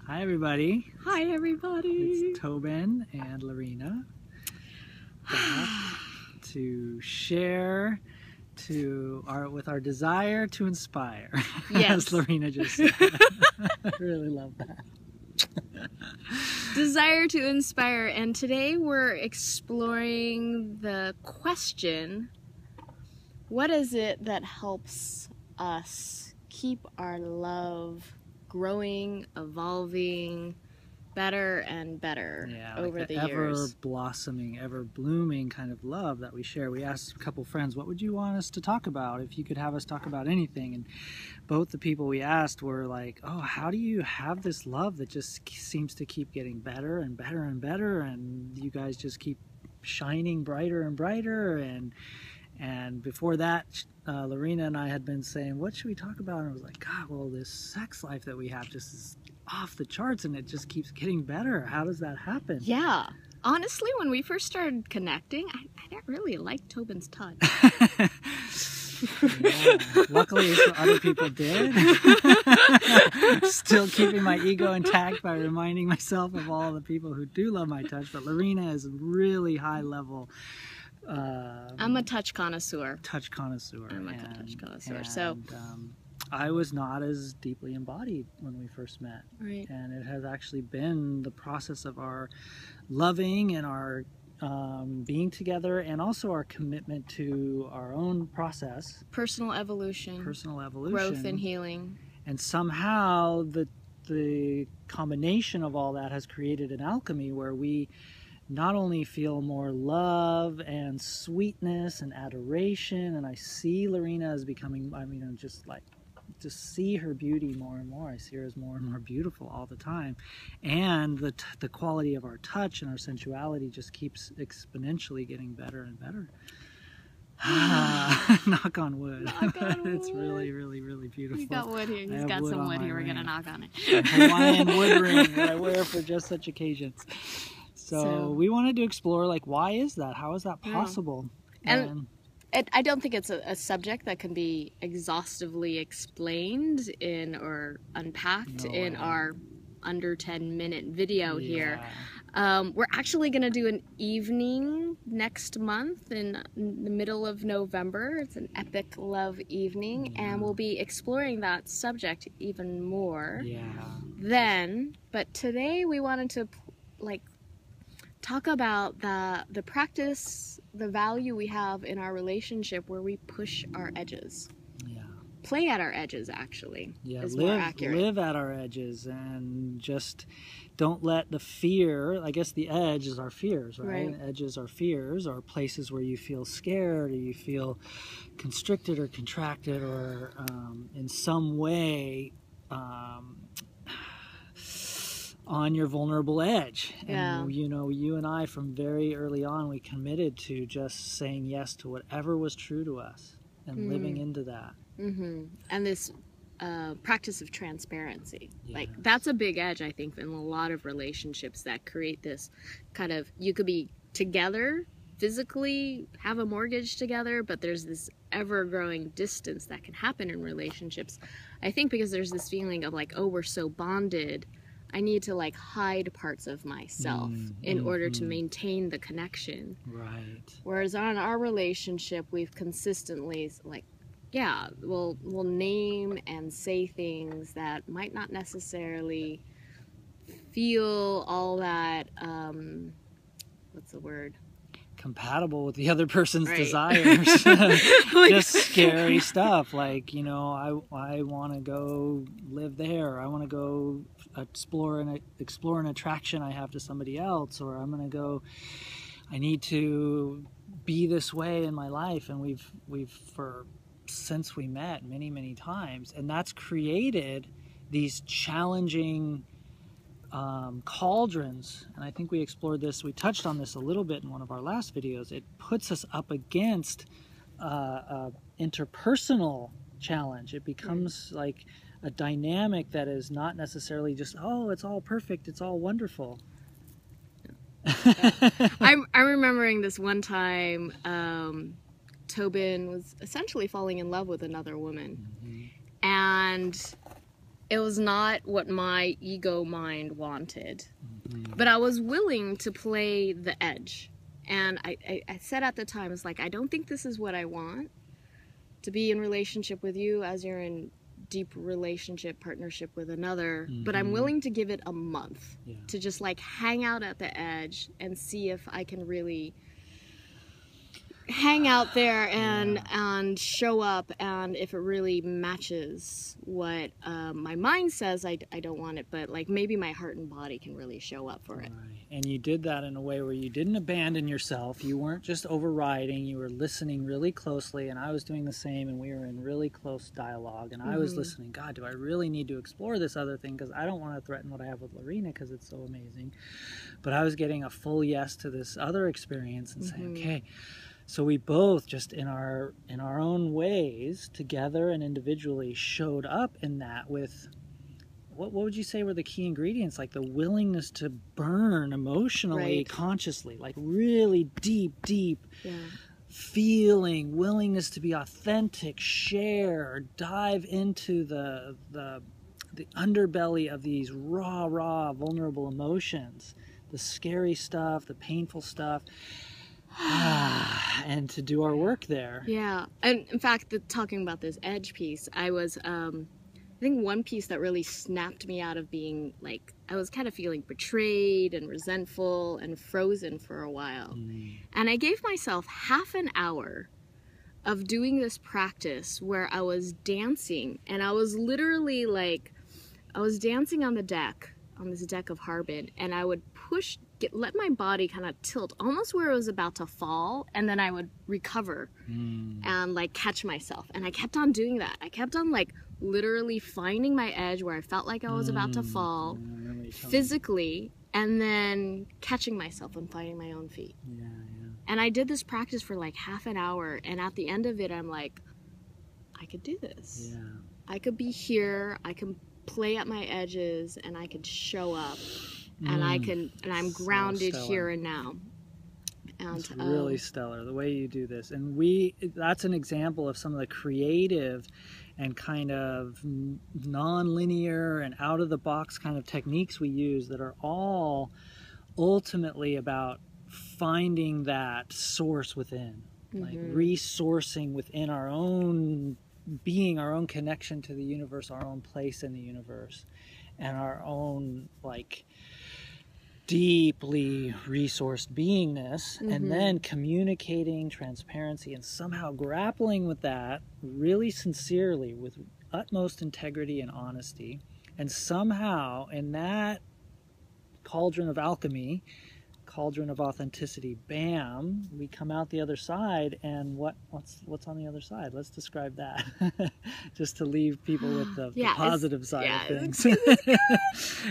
Hi everybody. Hi everybody. It's Tobin and Lorina back to share with our desire to inspire. Yes. As Lorina just said. I really love that. Desire to inspire, and today we're exploring the question, what is it that helps us keep our love growing, evolving, better and better over the years? Ever blossoming, ever blooming kind of love that we share. We asked a couple friends, what would you want us to talk about if you could have us talk about anything? And both the people we asked were like, oh, how do you have this love that just seems to keep getting better and better and better, and you guys just keep shining brighter and brighter? And before that, Lorina and I had been saying, what should we talk about? And I was like, God, well, this sex life that we have just is off the charts, and it just keeps getting better. How does that happen? Yeah. Honestly, when we first started connecting, I didn't really like Tobin's touch. Yeah. Luckily, other people did. Still keeping my ego intact by reminding myself of all the people who do love my touch. But Lorina is really high level. I'm a touch connoisseur. So I was not as deeply embodied when we first met. Right. And it has actually been the process of our loving and our being together, and also our commitment to our own process. Personal evolution. Growth and healing. And somehow the combination of all that has created an alchemy where we not only feel more love and sweetness and adoration, and I see Lorina as becoming, just see her beauty more and more. I see her as more and more beautiful all the time. And the quality of our touch and our sensuality just keeps exponentially getting better and better. Knock on wood. Knock on wood. It's really, really, really beautiful. He's got wood here. He's got some wood here. We're going to knock on it. A Hawaiian wood ring that I wear for just such occasions. So we wanted to explore, like, why is that? How is that possible? And I don't think it's a subject that can be exhaustively explained or unpacked in our under 10-minute video here. We're actually going to do an evening next month in the middle of November. It's an epic love evening, and we'll be exploring that subject even more then. But today we wanted to, talk about the practice, the value we have in our relationship where we push our edges. Play at our edges, actually, is more accurate. Live at our edges, and just don't let the fear, I guess the edge is our fears, right? Edges are fears, or places where you feel scared, or you feel constricted or contracted, or in some way on your vulnerable edge. And you and I, from very early on, we committed to just saying yes to whatever was true to us and living into that. And this practice of transparency, that's a big edge, I think, in a lot of relationships that create this kind of, you could be together physically, have a mortgage together, but there's this ever-growing distance that can happen in relationships, I think, because there's this feeling of oh, we're so bonded, I need to hide parts of myself in order to maintain the connection. Right. Whereas on our relationship, we've consistently we'll name and say things that might not necessarily feel all that what's the word? Compatible with the other person's desires. Just scary stuff, I want to go live there, I want to go explore an attraction I have to somebody else, or I need to be this way in my life. And we've since we met many times, and that's created these challenging cauldrons. And I think we explored this, we touched on this a little bit in one of our last videos. It puts us up against interpersonal challenge. It becomes like a dynamic that is not necessarily just, oh, it's all perfect, it's all wonderful. I'm remembering this one time Tobin was essentially falling in love with another woman, and It was not what my ego mind wanted. Mm-hmm. But I was willing to play the edge. And I said at the time, it's like, I don't think this is what I want, to be in relationship with you as you're in deep relationship, partnership with another. Mm-hmm. But I'm willing to give it a month Yeah. to just like hang out at the edge and see if I can really hang out there and show up, and if it really matches what my mind says, I don't want it, but like maybe my heart and body can really show up for it. Right. And you did that in a way where you didn't abandon yourself. You weren't just overriding. You were listening really closely, and I was doing the same, and we were in really close dialogue, and I was listening. God, do I really need to explore this other thing? Because I don't want to threaten what I have with Lorina because it's so amazing. But I was getting a full yes to this other experience and saying, okay. So we both, just in our own ways, together and individually, showed up in that with, what would you say were the key ingredients? Like the willingness to burn emotionally, consciously, like really deep feeling, willingness to be authentic, share, dive into the underbelly of these raw, vulnerable emotions, the scary stuff, the painful stuff. And to do our work there. Yeah. And in fact, talking about this edge piece, I was, I think one piece that really snapped me out of being like, I was kind of feeling betrayed and resentful and frozen for a while. And I gave myself half an hour of doing this practice where I was dancing, and I was literally like, I was dancing on the deck, on this deck of Harbin, and I would let my body kind of tilt almost where it was about to fall, and then I would recover and like catch myself. And I kept on doing that. I kept on like literally finding my edge where I felt like I was about to fall physically, and then catching myself and finding my own feet. And I did this practice for like half an hour, and at the end of it, I'm like, I could do this. I could be here, I can play at my edges, and I could show up. And I'm grounded here and now. And it's really stellar the way you do this. And that's an example of some of the creative and kind of non-linear and out of the box kind of techniques we use that are all ultimately about finding that source within, like resourcing within our own being, our own connection to the universe, our own place in the universe, and our own like deeply resourced beingness, and then communicating transparency and somehow grappling with that really sincerely with utmost integrity and honesty, and somehow in that cauldron of alchemy, cauldron of authenticity, bam, we come out the other side. And what's on the other side? Let's describe that just to leave people with the positive side of things,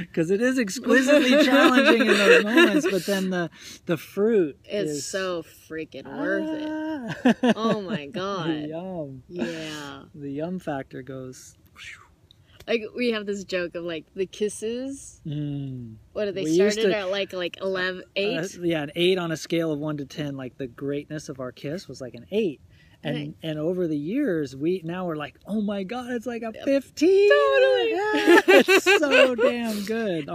because it is exquisitely challenging in those moments, but then the fruit is so freaking worth it. Oh my god. The yum. Yeah, the yum factor goes. Like, we have this joke of, like, the kisses. What did they started at, like 11, 8? An 8 on a scale of 1 to 10. Like, the greatness of our kiss was like an 8. And over the years, we're like, oh my god, it's like a 15. Totally. Yeah, it's so damn good.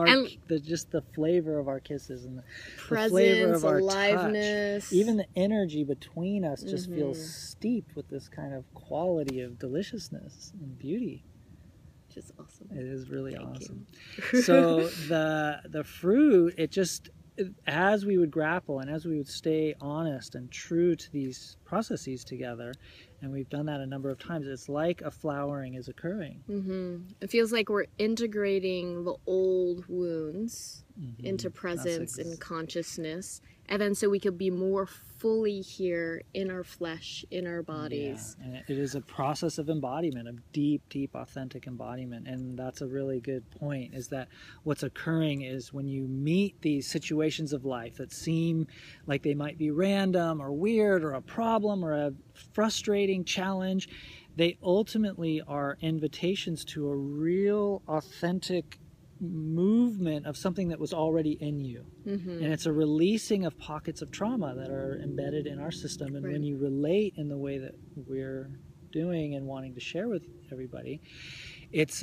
Just the flavor of our kisses and the flavor of our aliveness. Touch. Even the energy between us just feels steeped with this kind of quality of deliciousness and beauty. Which is awesome. It is really awesome. So the fruit, as we would grapple and as we would stay honest and true to these processes together, and we've done that a number of times, it's like a flowering is occurring. It feels like we're integrating the old wounds into presence and consciousness, and then so we could be more fully here in our flesh, in our bodies. And it is a process of embodiment, of deep, authentic embodiment. And that's a really good point, is that what's occurring is when you meet these situations of life that seem like they might be random or weird or a problem or a frustrating challenge, they ultimately are invitations to a real, authentic movement of something that was already in you. And it's a releasing of pockets of trauma that are embedded in our system. And when you relate in the way that we're doing and wanting to share with everybody, it's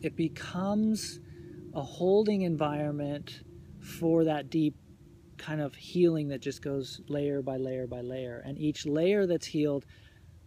it becomes a holding environment for that deep kind of healing that just goes layer by layer by layer. And each layer that's healed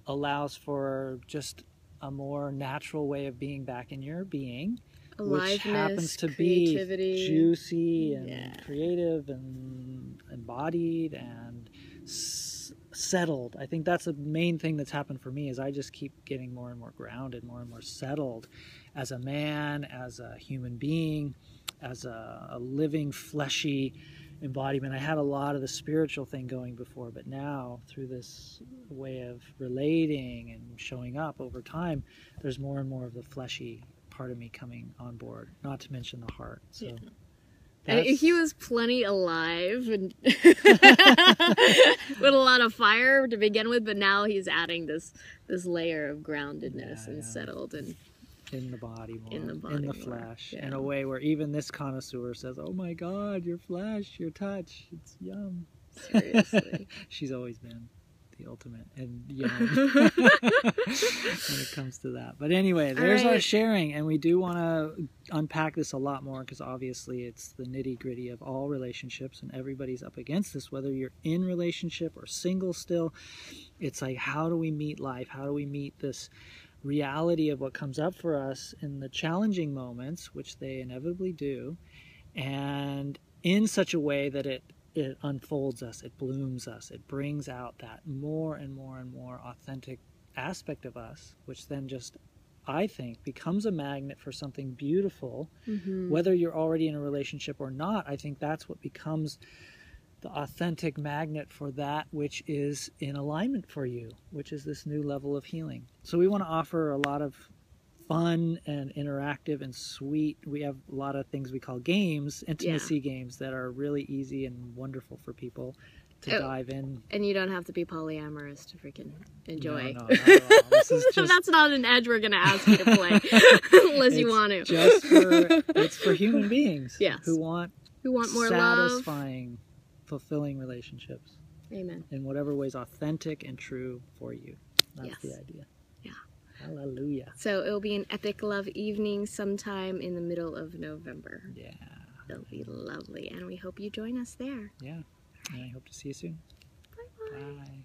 allows for just a more natural way of being back in your being, aliveness, which happens to creativity, be juicy and creative and embodied and settled. I think that's the main thing that's happened for me, is I just keep getting more and more grounded, more and more settled as a man, as a human being, as a living fleshy embodiment. I had a lot of the spiritual thing going before, but now through this way of relating and showing up over time, there's more and more of the fleshy part of me coming on board, not to mention the heart. So and he was plenty alive and with a lot of fire to begin with, but now he's adding this layer of groundedness and settled and in the body more, in the flesh, in a way where even this connoisseur says, "Oh my God, your flesh, your touch, it's yum." Seriously. She's always been the ultimate and yum when it comes to that. But anyway, there's our sharing, and we do want to unpack this a lot more, because obviously it's the nitty-gritty of all relationships, and everybody's up against this, whether you're in relationship or single still. It's like, how do we meet life? How do we meet this reality of what comes up for us in the challenging moments, which they inevitably do, and in such a way that it unfolds us, it blooms us, it brings out that more and more and more authentic aspect of us, which then just, I think, becomes a magnet for something beautiful. Whether you're already in a relationship or not, I think that's what becomes the authentic magnet for that which is in alignment for you, which is this new level of healing. So we want to offer a lot of fun and interactive and sweet. We have a lot of things we call games, intimacy games, that are really easy and wonderful for people to dive in. And you don't have to be polyamorous to freaking enjoy. No, not at all. This is just, that's not an edge we're going to ask you to play, unless you want to. It's for human beings who want more satisfying, fulfilling relationships. Amen. In whatever way is authentic and true for you. That's the idea. Yeah. Hallelujah. So it'll be an epic love evening sometime in the middle of November. Yeah. It'll be lovely, and we hope you join us there. Yeah. And I hope to see you soon. Bye-bye. Bye.